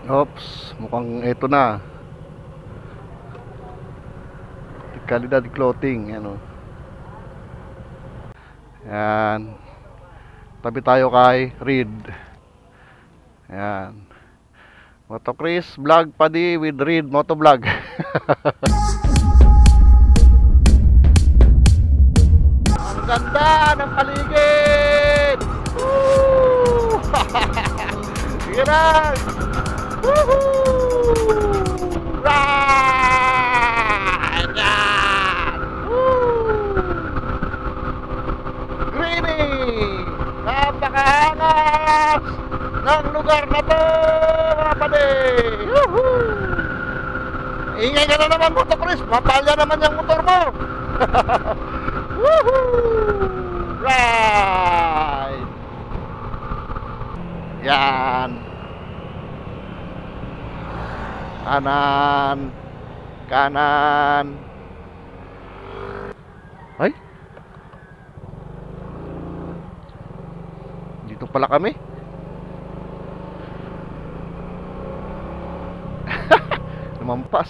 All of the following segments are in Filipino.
Oops, mukhang ito na. Kalidad clothing, ano. Yan. Tabi tayo kay Reed. Yan. Moto Chris Vlog Padi with Reed Motovlog. Ang ganda ng paligid. Woo! Sige na. Woohoo! Right! Yan! Woo! Greeny! Napakaangas ng lugar na to, mga pade! Woohoo! Ingay ka na naman, Moto Chris. Mapalya naman yung motor mo. Woohoo! Right! Yan! Kanan, kanan. Ay, dito pala kami. Lumampas.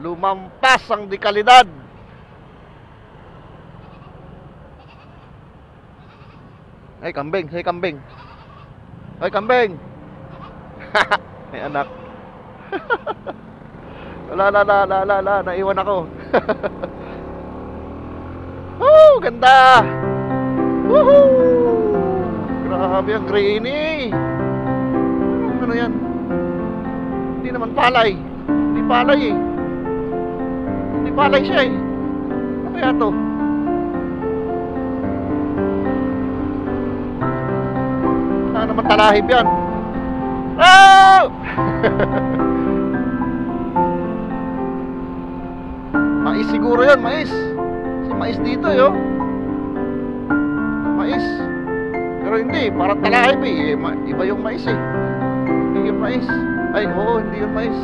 Lumampas ang dekalidad. Ay, kambing, ay kambing. Ay, kambing. May anak. La, naiwan ako. Woo, ganda. Woohoo! Grabe ang greeny. Ano yan? Hindi naman palay. Hindi palay eh. Hindi palay siya eh. Ano kaya to? Ano naman talahib yan? Oh! Mais siguro yun, mais. Si mais dito yo. Mais. Pero hindi, parang talahib eh. Iba yung mais eh. Hindi yung mais. Ay, oo, hindi yung mais.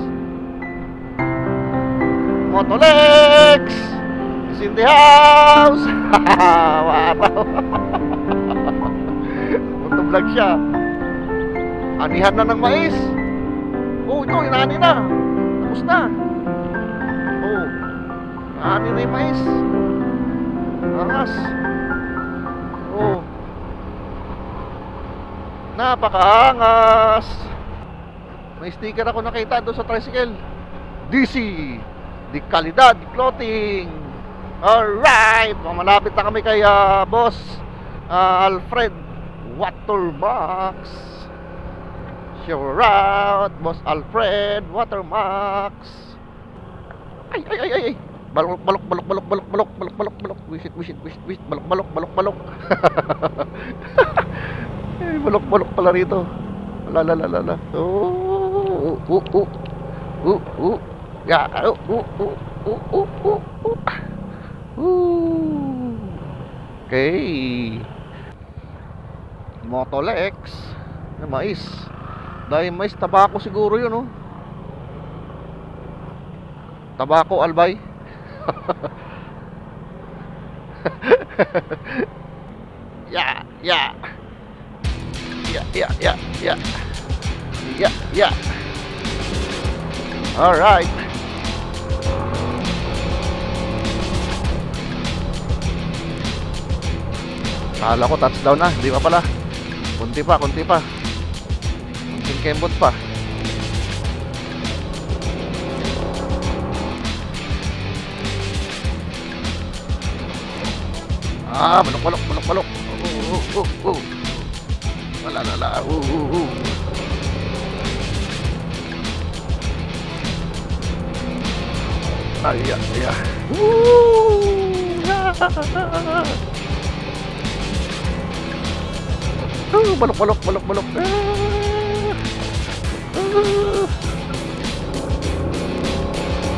Motolex is in the house. Wow. Motovlog siya. Anihan na ng mais. Oh, ito, inani na. Tapos na. Oh, ani na yung mais. Angas. Oh, napakaangas. May sticker ako nakita doon sa tricycle. DC, di kalidad clothing. Alright, malapit na kami kay boss Alfred Watermax. Sure out, boss Alfred Watermax. Ay. Balok. Wish it. Balok. Balok pala rito. La. Ya. Okay. Motolex na mais. Dahil mais, tabako siguro yun, oh. Tabako, albay. Yeah. Alright. Kala ko touchdown na, di pa pala. Kunti pa. Kunting kembot pa. Balok. Wala. Ay. Balok.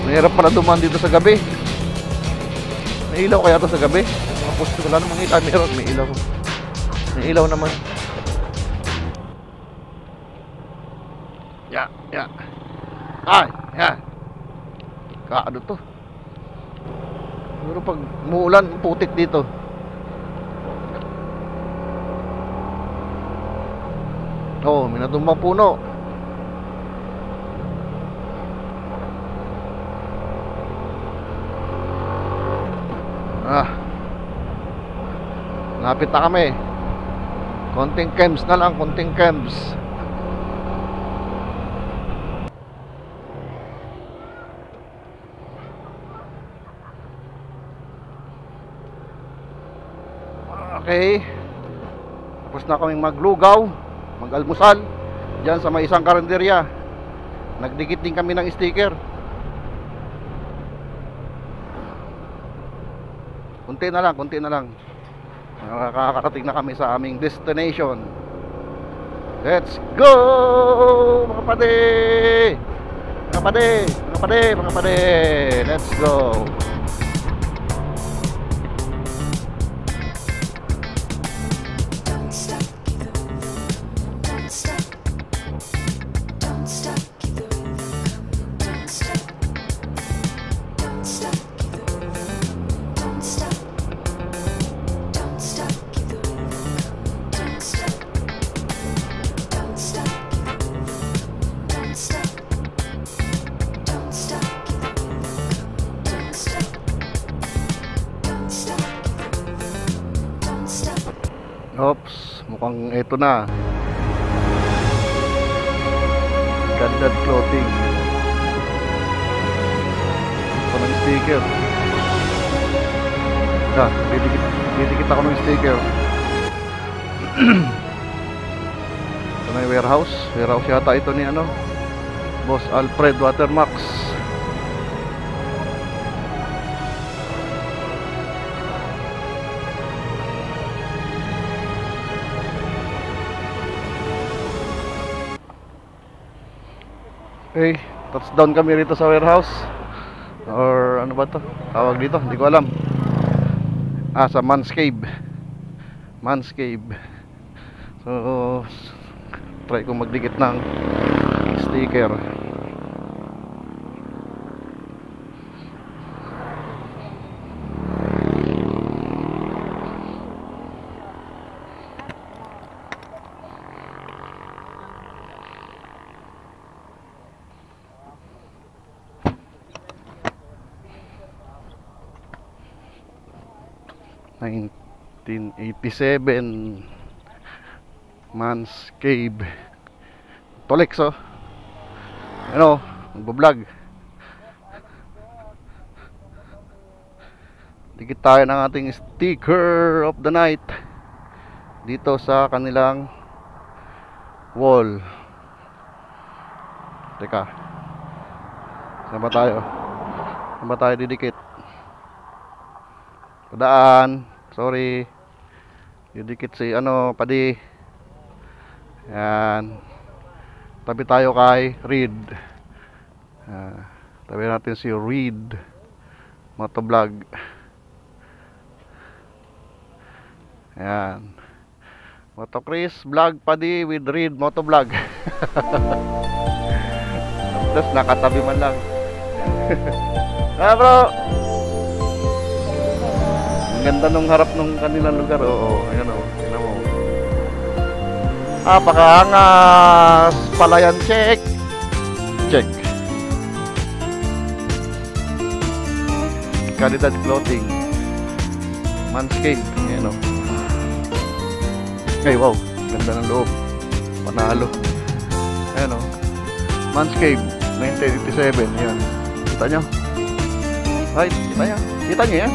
Mahirap pala dumaan dito sa gabi. May ilaw kaya to sa gabi? Mga posto ko lang namang ilaw. Meron, may ilaw. May ilaw naman. Ya. Ay, ya. Kaano to? Pero pag muulan, putik dito. Oh, may natumbang puno. Ah, lapit na kami. Konting chems na lang, konting chems. Okay. Tapos na kaming maglugaw, mag-almusal diyan sa may isang karinderya. Nagdikit din kami ng sticker. Kunti na lang, kunti na lang. Nakakarating na kami sa aming destination. Let's go, mga pade! Mga pade, mga pade, mga pade. Let's go. Oops, mukhang ito na. Gandad clothing. Ito ng sticker. Didikit ako ng sticker. Ito na yung warehouse. Warehouse yata ito ni ano, Boss Alfred Watermax. Okay, touchdown kami rito sa warehouse. Or ano ba to? Tawag dito, hindi ko alam. Sa Man's Cave. Man's Cave. So, try kong magdikit ng sticker. '87 Man's Cave. Tolex, oh. Ano, nagbo-vlog. Dikit tayo ng ating sticker of the night dito sa kanilang wall. Teka, saan ba tayo? Saan ba tayo didikit? Padaan, sorry. Didikit si ano, padi. Yan. Tabi tayo kay Reed. Tabi natin si Reed Motovlog. Yan. Moto Chris vlog padi with Reed Motovlog. Tapos nakatabi man lang. Bro. Ang ganda nung harap nung kanilang lugar. Oo, ayan o. Tignan mo. Pakaangas. Palayan check. Check. Kalidad clothing. Man's Cave. Ayan o. Ay, wow. Ganda ng loob. Panalo. Ayan o. Man's Cave. 1987. Ayan. Kita nyo? Right. Kita nyo? Kita nyo yan?